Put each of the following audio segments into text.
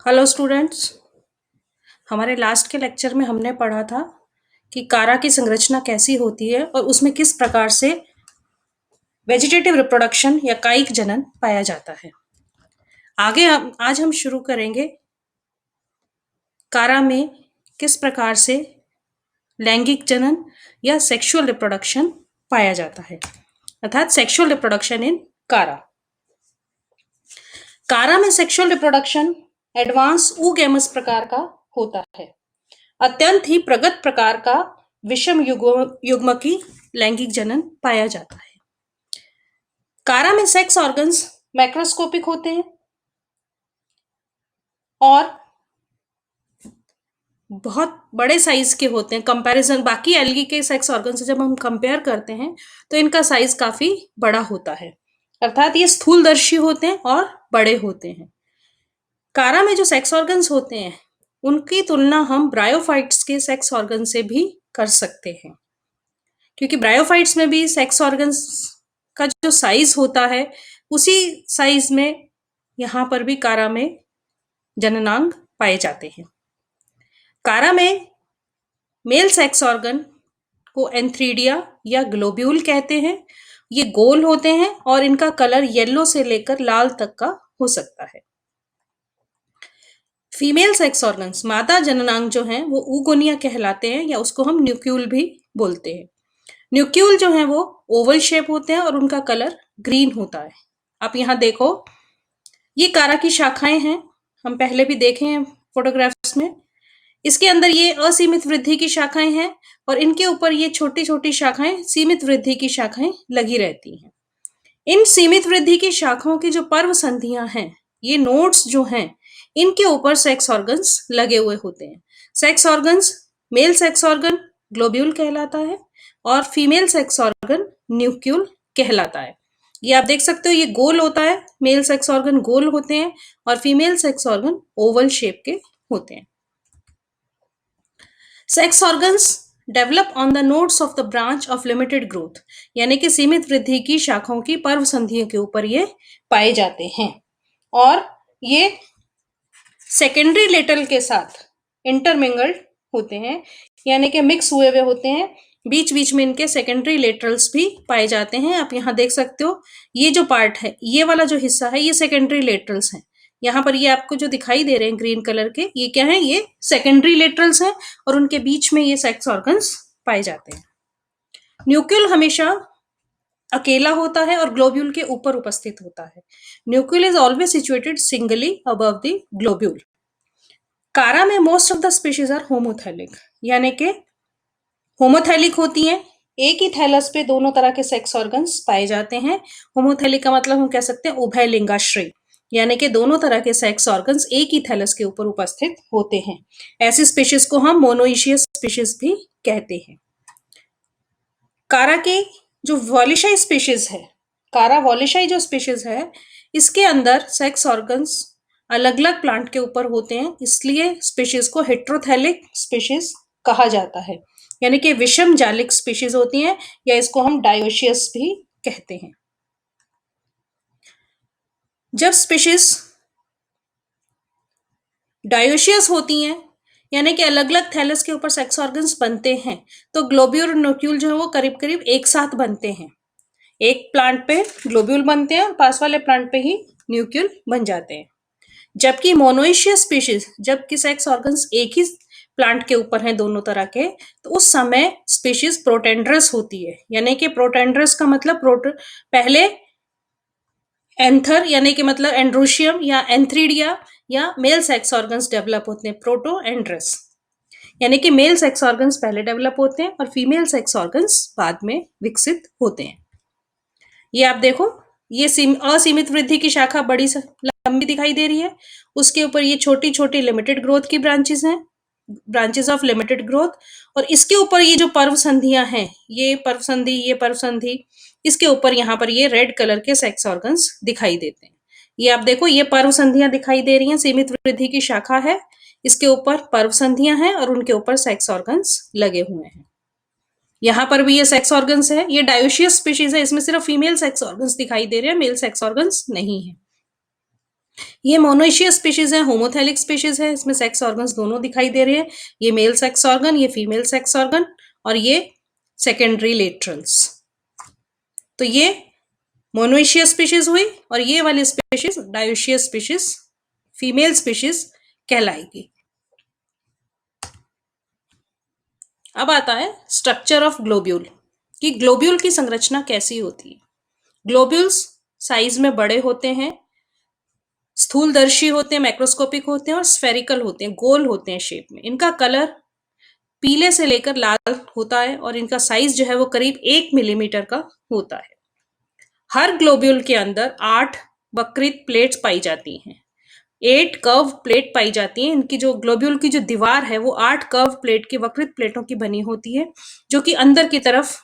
Hello students. हमारे last के lecture में हमने पढ़ा था कि कारा की संरचना कैसी होती है और उसमें किस प्रकार से वेजिटेटिव रिप्रोडक्शन या कायिक जनन पाया जाता है। आज हम शुरू करेंगे कारा में किस प्रकार से लैंगिक जनन या सेक्सुअल रिप्रोडक्शन पाया जाता है, अर्थात सेक्सुअल रिप्रोडक्शन इन कारा। कारा में सेक्सुअल रिप्रोडक्शन एडवांस ऊगेमस प्रकार का होता है। अत्यंत ही प्रगत प्रकार का विषम युग्मकी लैंगिक जनन पाया जाता है। कारा में सेक्स ऑर्गन्स मैक्रोस्कोपिक होते हैं और बहुत बड़े साइज के होते हैं। कंपैरिजन बाकी एल्गी के सेक्स ऑर्गन से जब हम कंपेयर करते हैं तो इनका साइज काफी बड़ा होता है, अर्थात ये स्थूलदर्शी होते हैं और बड़े होते हैं। कारा में जो सेक्स ऑर्गन्स होते हैं उनकी तुलना हम ब्रायोफाइट्स के सेक्स ऑर्गन से भी कर सकते हैं, क्योंकि ब्रायोफाइट्स में भी सेक्स ऑर्गन्स का जो साइज होता है उसी साइज में यहाँ पर भी कारा में जननांग पाए जाते हैं। कारा में मेल सेक्स ऑर्गन को एंथ्रीडिया या ग्लोब्यूल कहते हैं। ये गोल होते हैं और इनका कलर येलो से लेकर लाल तक का हो सकता है। फीमेल सेक्स ऑर्गन्स मादा जननांग जो हैं वो ऊगोनिया कहलाते हैं या उसको हम न्यूक्यूल भी बोलते हैं। न्यूक्यूल जो है वो ओवल शेप होते हैं और उनका कलर ग्रीन होता है। आप यहाँ देखो, ये कारा की शाखाएं हैं, हम पहले भी देखे हैं फोटोग्राफ्स में। इसके अंदर ये असीमित वृद्धि की शाखाएं हैं और इनके ऊपर ये छोटी छोटी शाखाएं सीमित वृद्धि की शाखाएं लगी रहती हैं। इन सीमित वृद्धि की शाखाओं की जो पर्व संधियां हैं, ये नोड्स जो हैं, इनके ऊपर सेक्स ऑर्गन्स लगे हुए होते हैं। Sex organs male sex organ globule कहलाता है और फीमेल सेक्स ऑर्गन न्यूक्यूल कहलाता है। ये आप देख सकते हो, ये गोल होता है, मेल सेक्स ऑर्गन गोल होते हैं और female sex organ Oval shape के होते हैं। Sex organs develop on the nodes of the branch of limited growth, यानी कि सीमित वृद्धि की शाखाओं की पर्व संधियों के ऊपर ये पाए जाते हैं और ये सेकेंडरी लेटरल के साथ इंटरमिंगल्ड होते हैं, यानी कि मिक्स हुए हुए होते हैं। बीच बीच में इनके सेकेंडरी लेटरल्स भी पाए जाते हैं। आप यहाँ देख सकते हो, ये जो पार्ट है, ये वाला जो हिस्सा है, ये सेकेंडरी लेटरल्स हैं। यहाँ पर ये आपको जो दिखाई दे रहे हैं ग्रीन कलर के, ये क्या है? ये सेकेंडरी लेटरल्स हैं और उनके बीच में ये सेक्स ऑर्गन्स पाए जाते हैं। न्यूक्लियल हमेशा अकेला होता है और ग्लोब्यूल के ऊपर उपस्थित होता है। Nucule is always situated singly above the globule. Chara में most of the species are homothallic, यानी कि होमोथैलिक होती हैं। एक ही थैलस पे दोनों तरह के सेक्स ऑर्गन्स पाए जाते हैं। होमोथैलिक का मतलब हम कह सकते हैं उभय लिंगाश्रय, यानी कि दोनों तरह के सेक्स ऑर्गन्स एक ही थैलस के ऊपर उपस्थित होते हैं। ऐसी स्पीशीज को हम मोनोइशियस स्पीशीज भी कहते हैं। कारा की जो वॉलिशाई स्पीशीज है, कारा वॉलिशाई जो स्पीशीज है, इसके अंदर सेक्स ऑर्गन्स अलग अलग प्लांट के ऊपर होते हैं, इसलिए स्पीशीज को हेट्रोथैलिक स्पीशीज कहा जाता है, यानी कि विषम जालिक स्पीशीज होती हैं, या इसको हम डायोशियस भी कहते हैं। जब स्पीशीज डायोशियस होती हैं, यानी कि अलग अलग थैलस के ऊपर सेक्स ऑर्गन्स बनते हैं, तो ग्लोब्यूल और न्यूक्यूल जो है वो करीब करीब एक साथ बनते हैं। एक प्लांट पे ग्लोब्यूल बनते हैं और पास वाले प्लांट पे ही न्यूक्यूल बन जाते हैं। जबकि मोनोइशियस स्पीशीज, जबकि सेक्स ऑर्गन्स एक ही प्लांट के ऊपर हैं दोनों तरह के, तो उस समय स्पीशीज प्रोटेंड्रस होती है, यानी कि प्रोटेंड्रस का मतलब पहले एंथर, यानी कि मतलब एंड्रोशियम या एंथ्रीडिया या मेल सेक्स ऑर्गन्स डेवलप होते हैं, प्रोटो एंड्रस, यानी कि मेल सेक्स ऑर्गन्स पहले डेवलप होते हैं और फीमेल सेक्स ऑर्गन्स बाद में विकसित होते हैं। ये आप देखो, ये असीमित वृद्धि की शाखा बड़ी लंबी दिखाई दे रही है, उसके ऊपर ये छोटी छोटी लिमिटेड ग्रोथ की ब्रांचेस हैं, ब्रांचेस ऑफ लिमिटेड ग्रोथ, और इसके ऊपर ये जो पर्व संधियां हैं, ये पर्व संधि, ये पर्व संधि, इसके ऊपर यहाँ पर ये रेड कलर के सेक्स ऑर्गन्स दिखाई देते हैं। ये आप देखो, ये पर्व संधियां दिखाई दे रही हैं, सीमित वृद्धि की शाखा है, इसके ऊपर पर्व संधियां हैं और उनके ऊपर सेक्स ऑर्गन्स लगे हुए हैं। यहाँ पर भी ये सेक्स ऑर्गन्स है, ये डायोशियस स्पीशीज है, इसमें सिर्फ फीमेल सेक्स ऑर्गन्स दिखाई दे रहे हैं, मेल सेक्स ऑर्गन्स नहीं है। ये मोनोइशियस स्पीशीज है, होमोथैलिक स्पीशीज है, इसमें सेक्स ऑर्गन्स दोनों दिखाई दे रहे हैं। ये मेल सेक्स ऑर्गन, ये फीमेल सेक्स ऑर्गन, और ये सेकेंडरी लेटरल्स। तो ये मोनोइशियस स्पीशीज हुई, और ये वाली species dioecious species, female species कहलाएगी। अब आता है स्ट्रक्चर ऑफ ग्लोब्यूल, कि ग्लोब्यूल की संरचना कैसी होती है। ग्लोब्यूल्स साइज में बड़े होते हैं, स्थूलदर्शी होते हैं, मैक्रोस्कोपिक होते हैं, और स्फेरिकल होते हैं, गोल होते हैं शेप में। इनका कलर पीले से लेकर लाल होता है, और इनका साइज जो है वो करीब 1 मिलीमीटर का होता है। हर ग्लोब्यूल के अंदर 8 वक्रित प्लेट्स पाई जाती हैं, 8 कर्व प्लेट पाई जाती हैं। इनकी जो ग्लोब्यूल की जो दीवार है वो 8 कर्व प्लेट की, वक्रित प्लेटों की बनी होती है, जो कि अंदर की तरफ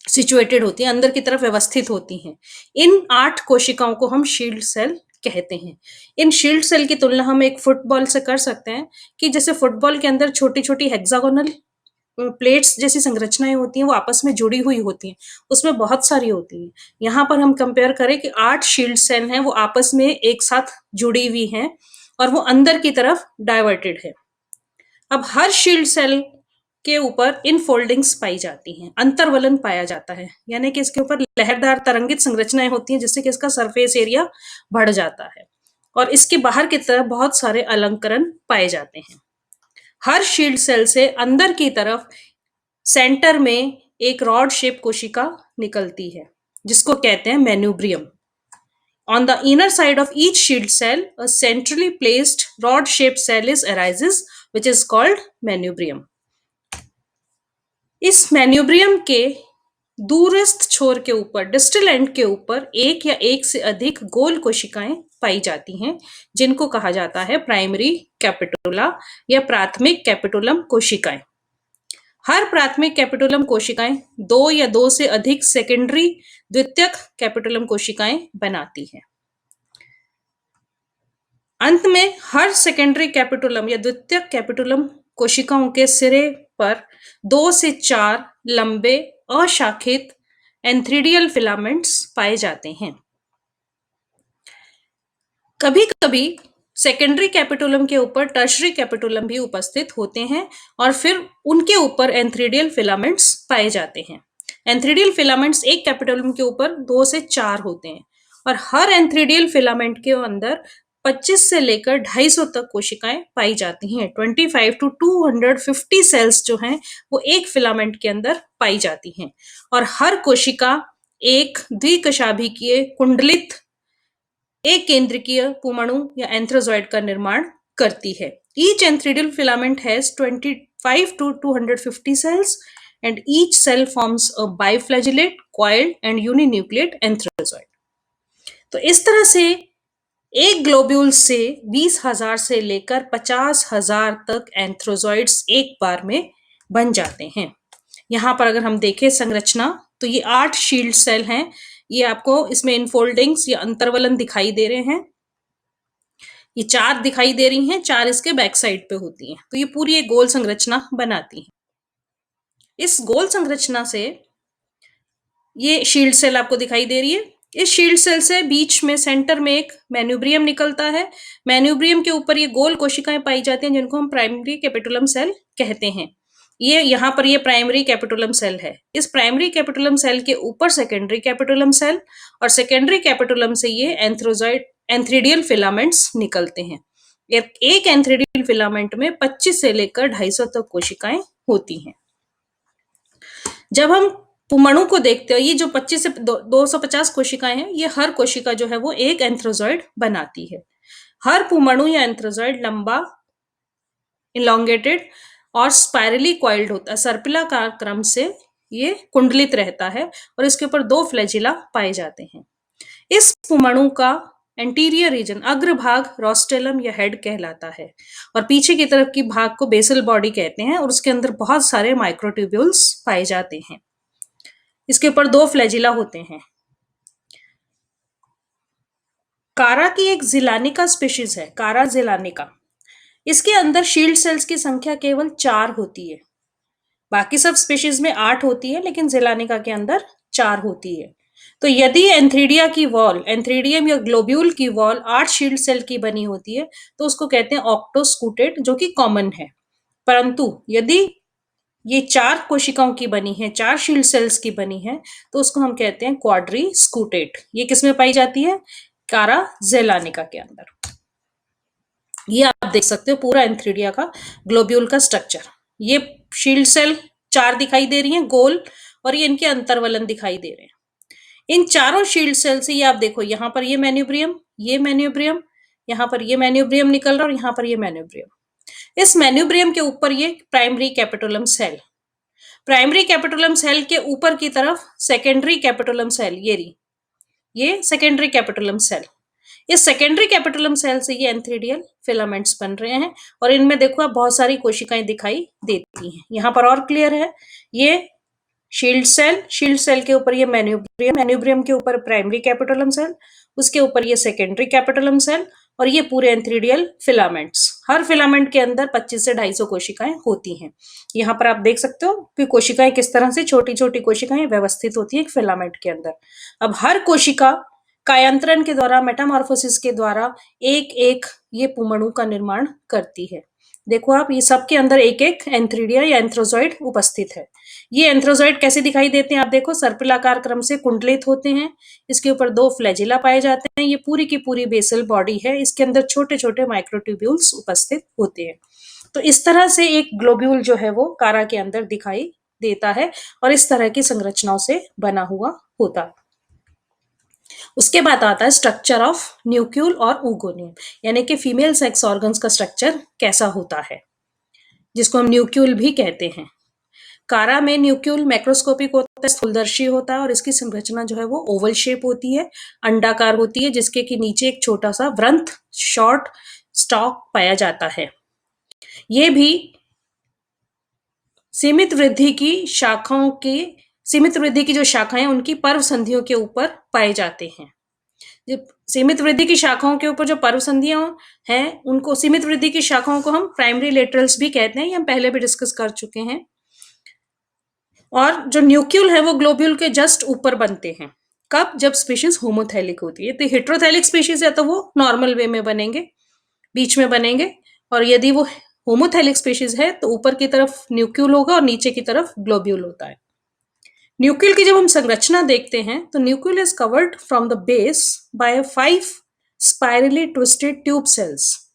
सिचुएटेड होती हैं, अंदर की तरफ व्यवस्थित होती हैं। इन 8 कोशिकाओं को हम शील्ड सेल कहते हैं। इन शील्ड सेल की तुलना हम एक फुटबॉल से कर सकते हैं, कि जैसे फुटबॉल के अंदर छोटी छोटी हेक्सागोनल प्लेट्स जैसी संरचनाएं होती हैं, वो आपस में जुड़ी हुई होती हैं, उसमें बहुत सारी होती हैं। यहाँ पर हम कंपेयर करें कि 8 शील्ड सेल हैं, वो आपस में एक साथ जुड़ी हुई हैं, और वो अंदर की तरफ डाइवर्टेड है। अब हर शील्ड सेल के ऊपर इन फोल्डिंग्स पाई जाती हैं, अंतर्वलन पाया जाता है, यानी कि इसके ऊपर लहरदार तरंगित संरचनाएं होती हैं, जिससे कि इसका सरफेस एरिया बढ़ जाता है, और इसके बाहर की तरफ बहुत सारे अलंकरण पाए जाते हैं। हर शील्ड सेल से अंदर की तरफ सेंटर में एक रॉड शेप कोशिका निकलती है, जिसको कहते हैं manubrium. On the inner side of each shield cell, a centrally placed rod-shaped cell is arises, which is called manubrium. इस मेन्यूब्रियम के दूरस्थ छोर के ऊपर, डिस्टल एंड के ऊपर, एक या एक से अधिक गोल कोशिकाएं पाई जाती हैं, जिनको कहा जाता है प्राइमरी कैपिटुला या प्राथमिक कैपिटुलम कोशिकाएं। हर प्राथमिक कैपिटुलम कोशिकाएं 2 या 2 से अधिक सेकेंडरी द्वितीयक कैपिटुलम कोशिकाएं बनाती हैं। अंत में हर सेकेंडरी कैपिटुलम या द्वितीयक कैपिटुलम कोशिकाओं के सिरे पर 2 से 4 लंबे अशाखित एंथ्रीडियल फिलामेंट्स पाए जाते हैं। कभी कभी सेकेंडरी कैपिटुलम के ऊपर टर्शरी कैपिटुलम भी उपस्थित होते हैं, और फिर उनके ऊपर एंथ्रीडियल फिलामेंट्स पाए जाते हैं। एंथ्रीडियल फिलामेंट्स एक कैपिटुलम के ऊपर 2 से 4 होते हैं, और हर एंथ्रीडियल फिलामेंट के अंदर 25 से लेकर 250 तक कोशिकाएं पाई जाती हैं। 25 to 250 सेल्स जो हैं वो एक फिलामेंट के अंदर पाई जाती हैं, और हर कोशिका एक द्विकशाभिकीय कुंडलित एक केंद्रकीय पुमणु या एंथ्रोजॉइड का निर्माण करती है। Each antheridial filament has 25 to 250 cells, and each cell forms a biflagellate, coiled and uninucleate antherozoid. तो इस तरह से एक ग्लोब्यूल से 20,000 से लेकर 50,000 तक एंथ्रोजॉइड्स एक बार में बन जाते हैं। यहाँ पर अगर हम देखें संरचना, तो ये 8 शील्ड सेल हैं। ये आपको इसमें इनफोल्डिंग्स या अंतर्वलन दिखाई दे रहे हैं। ये 4 दिखाई दे रही हैं, 4 इसके बैक साइड पे होती हैं। तो ये पूरी एक गोल संरचना बनाती हैं। इस गोल संरचना से ये शील्ड सेल आपको दिखाई दे रही है। इस शील्ड सेल से बीच में सेंटर में एक मेन्यूब्रियम निकलता है। मेन्यूब्रियम के ऊपर ये गोल कोशिकाएं पाई जाती हैं, जिनको हम प्राइमरी कैपिटुलम सेल कहते हैं। ये यहाँ पर ये प्राइमरी कैपिटुलम सेल है। इस प्राइमरी कैपिटुलम सेल के ऊपर सेकेंडरी कैपिटुलम सेल, और सेकेंडरी कैपिटुलम से ये एंथ्रीडियल फिलामेंट्स निकलते हैं। एक एंथ्रीडियल फिलामेंट में 25 से लेकर 250 तक कोशिकाएं होती हैं। जब हम पुमणु को देखते हैं, ये जो 25 से 250 कोशिकाएं हैं, ये हर कोशिका जो है वो एक एंथ्रोजॉइड बनाती है। हर पुमणु या एंथ्रोजॉइड लंबा, इलोंगेटेड और स्पाइरली कॉइल्ड होता है, सर्पिलाकार क्रम से ये कुंडलित रहता है, और इसके ऊपर 2 फ्लैजिला पाए जाते हैं। इस पुमणु का एंटीरियर रीजन, अग्रभाग, रोस्टेलम या हेड कहलाता है, और पीछे की तरफ की भाग को बेसल बॉडी कहते हैं, और उसके अंदर बहुत सारे माइक्रोट्यूब्यूल्स पाए जाते हैं। इसके ऊपर 2 फ्लैजिला होते हैं। कारा की एक जिलानिका स्पीशीज है, कारा जिलानिका। इसके अंदर शील्ड सेल्स की संख्या केवल 4 होती है। बाकी सब स्पीशीज में 8 होती है, लेकिन जिलानिका के अंदर 4 होती है। तो यदि एंथ्रीडियम या ग्लोब्यूल की वॉल 8 शील्ड सेल की बनी होती है तो उसको कहते हैं ऑक्टोस्कूटेट, जो कि कॉमन है। परंतु यदि ये 4 कोशिकाओं की बनी है, 4 शील्ड सेल्स की बनी है, तो उसको हम कहते हैं क्वाड्री स्कूटेट। ये किसमें पाई जाती है? कारा जेलानिका के अंदर। ये आप देख सकते हो पूरा एंथ्रीडिया का ग्लोब्यूल का स्ट्रक्चर। ये शील्ड सेल 4 दिखाई दे रही हैं गोल, और ये इनके अंतर्वलन दिखाई दे रहे हैं। इन चारों शील्ड सेल से ये आप देखो, यहां पर ये मैन्यूब्रियम, ये मैन्यूब्रियम, यहां पर ये मैन्यूब्रियम निकल रहा है, और यहां पर ये मैन्यूब्रियम। इस मैन्यूब्रियम के ऊपर ये primary capitulum cell, primary capitulum cell के ऊपर की तरफ सेकेंडरी कैपिटुलम सेल, ये सेकेंडरी कैपिटुलम सेल। इस सेकेंडरी कैपिटुलम सेल से ये एंथ्रीडियल फिलामेंट्स बन रहे हैं, और इनमें देखो आप बहुत सारी कोशिकाएं दिखाई देती हैं। यहां पर और क्लियर है, ये शील्ड सेल के ऊपर ये मैन्यूब्रियम, मैन्यूब्रियम के ऊपर प्राइमरी कैपिटुलम सेल, उसके ऊपर ये सेकेंडरी कैपिटुलम सेल, और ये पूरे एंथ्रीडियल फिलामेंट्स। हर फिलामेंट के अंदर 25 से 250 कोशिकाएं होती हैं। यहाँ पर आप देख सकते हो कि कोशिकाएं किस तरह से, छोटी छोटी कोशिकाएं व्यवस्थित होती है एक फिलामेंट के अंदर। अब हर कोशिका कायांतरण के द्वारा, मेटामॉर्फोसिस के द्वारा एक एक ये पुमणु का निर्माण करती है। देखो आप, ये सबके अंदर एक एक एंथ्रीडिया या एंथ्रोजॉइड उपस्थित है। ये एंथ्रोजॉइड कैसे दिखाई देते हैं? आप देखो, सर्पिलाकार क्रम से कुंडलित होते हैं। इसके ऊपर 2 फ्लैजिला पाए जाते हैं। ये पूरी की पूरी बेसल बॉडी है। इसके अंदर छोटे छोटे माइक्रोट्यूब्यूल्स उपस्थित होते हैं। तो इस तरह से एक ग्लोब्यूल जो है वो कारा के अंदर दिखाई देता है, और इस तरह की संरचनाओं से बना हुआ होता है। उसके बाद आता है स्ट्रक्चर ऑफ न्यूक्यूल और ऊगोनियम, यानी कि फीमेल सेक्स ऑर्गन्स का स्ट्रक्चर कैसा होता है, जिसको हम न्यूक्यूल भी कहते हैं। कारा में न्यूक्यूल मैक्रोस्कोपिक होता है, स्थूलदर्शी होता है, और इसकी संरचना जो है वो ओवल शेप होती है, अंडाकार होती है, जिसके कि नीचे एक छोटा सा वृंत शॉर्ट स्टॉक पाया जाता है। ये भी सीमित वृद्धि की जो शाखाएं उनकी पर्व संधियों के ऊपर पाए जाते हैं। सीमित वृद्धि की शाखाओं के ऊपर जो पर्व संधियां हैं, उनको सीमित वृद्धि की शाखाओं को हम प्राइमरी लेटरल्स भी कहते हैं। ये हम पहले भी डिस्कस कर चुके हैं। और जो न्यूक्यूल है वो ग्लोब्यूल के जस्ट ऊपर बनते हैं। कब? जब स्पीशीज होमोथैलिक होती है। तो हेट्रोथैलिक स्पीशीज है तो वो नॉर्मल वे में बनेंगे, बीच में बनेंगे, और यदि वो होमोथैलिक स्पीशीज है तो ऊपर की तरफ न्यूक्यूल होगा और नीचे की तरफ ग्लोब्यूल होता है। न्यूक्लियल की जब हम संरचना देखते हैं तो nucule is covered from the base by 5 spirally twisted tube cells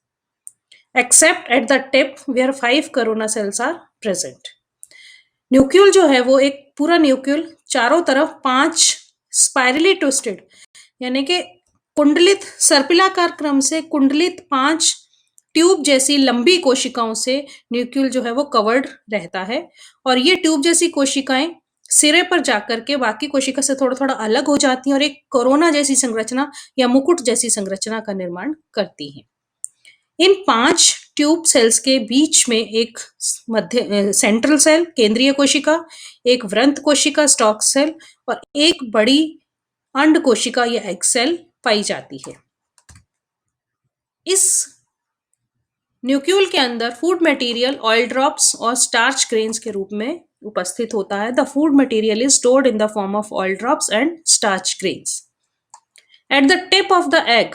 except at the tip where 5 corona cells are present. Nucule जो है वो एक पूरा न्यूक्लियल चारों तरफ 5 स्पाइरली ट्विस्टेड, यानी कि कुंडलित, सर्पिलाकार क्रम से कुंडलित 5 ट्यूब जैसी लंबी कोशिकाओं से न्यूक्लियल जो है वो कवर्ड रहता है। और ये ट्यूब जैसी कोशिकाएं सिरे पर जाकर के बाकी कोशिका से थोड़ा थोड़ा अलग हो जाती हैं और एक कोरोना जैसी संरचना या मुकुट जैसी संरचना का निर्माण करती हैं। इन 5 ट्यूब सेल्स के बीच में एक मध्य सेंट्रल सेल, केंद्रीय कोशिका, एक वृंत कोशिका, स्टॉक सेल, और एक बड़ी अंड कोशिका या एग सेल पाई जाती है। इस न्यूक्लियल के अंदर फूड मटेरियल ऑयल ड्रॉप्स और स्टार्च ग्रेन्स के रूप में उपस्थित होता है। The food material is stored in the form of oil drops and starch grains. Eight the tip of the egg,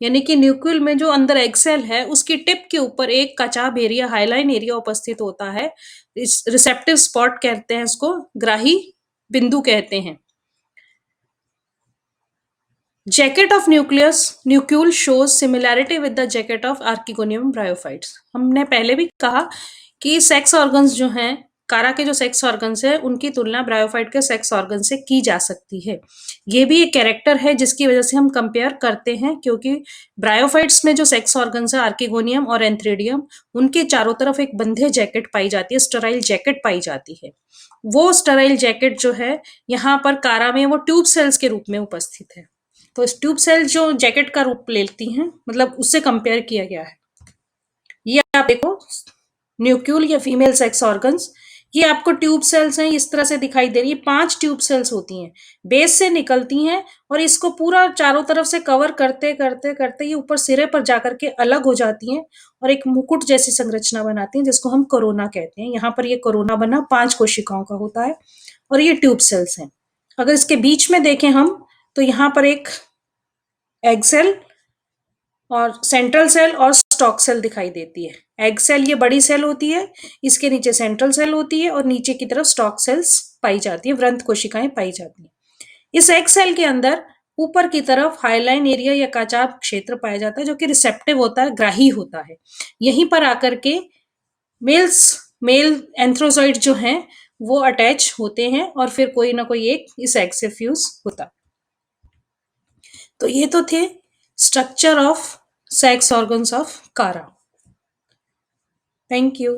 यानी कि न्यूक्लियल में जो अंदर एग सेल है उसकी टिप के ऊपर एक कचाब एरिया, हाइलाइन एरिया उपस्थित होता है। इस रिसेप्टिव स्पॉट कहते हैं, इसको ग्राही बिंदु कहते हैं। Jacket of nucule shows similarity with the jacket of archegonium bryophytes. हमने पहले भी कहा कि सेक्स ऑर्गन्स जो हैं, कारा के जो सेक्स ऑर्गन्स है उनकी तुलना ब्रायोफाइट के सेक्स ऑर्गन से की जा सकती है। ये भी एक कैरेक्टर है जिसकी वजह से हम कंपेयर करते हैं, क्योंकि ब्रायोफाइट्स में जो सेक्स ऑर्गन्स है आर्किगोनियम और एंथ्रीडियम, उनके चारों तरफ एक बंधे जैकेट पाई जाती है, स्टेराइल जैकेट पाई जाती है। वो स्टेराइल जैकेट जो है यहाँ पर कारा में वो ट्यूब सेल्स के रूप में उपस्थित है। तो इस ट्यूब सेल जो जैकेट का रूप लेती हैं, मतलब उससे कंपेयर किया गया है। ये आप देखो न्यूक्लियल या फीमेल सेक्स ऑर्गन्स, ये आपको ट्यूब सेल्स हैं, इस तरह से दिखाई दे रही है। 5 ट्यूब सेल्स होती हैं, बेस से निकलती हैं और इसको पूरा चारों तरफ से कवर करते करते करते ये ऊपर सिरे पर जाकर के अलग हो जाती हैं और एक मुकुट जैसी संरचना बनाती हैं, जिसको हम कोरोना कहते हैं। यहाँ पर ये कोरोना बना 5 कोशिकाओं का होता है और ये ट्यूब सेल्स हैं। अगर इसके बीच में देखें हम, तो यहाँ पर एक एग सेल और सेंट्रल सेल और स्टॉक सेल दिखाई देती है। एग सेल ये बड़ी सेल होती है, इसके नीचे सेंट्रल सेल होती है और नीचे की तरफ स्टॉक सेल्स पाई जाती है, व्रंत कोशिकाएं पाई जाती है। इस एग सेल के अंदर ऊपर की तरफ हाइलाइन एरिया या काचाभ क्षेत्र पाया जाता है, जो कि रिसेप्टिव होता है, ग्राही होता है। यहीं पर आकर के मेल एंथ्रोजॉइड जो हैं वो अटैच होते हैं और फिर कोई ना कोई एक इस एग से फ्यूज होता। तो ये तो थे structure of sex organs of Chara. Thank you.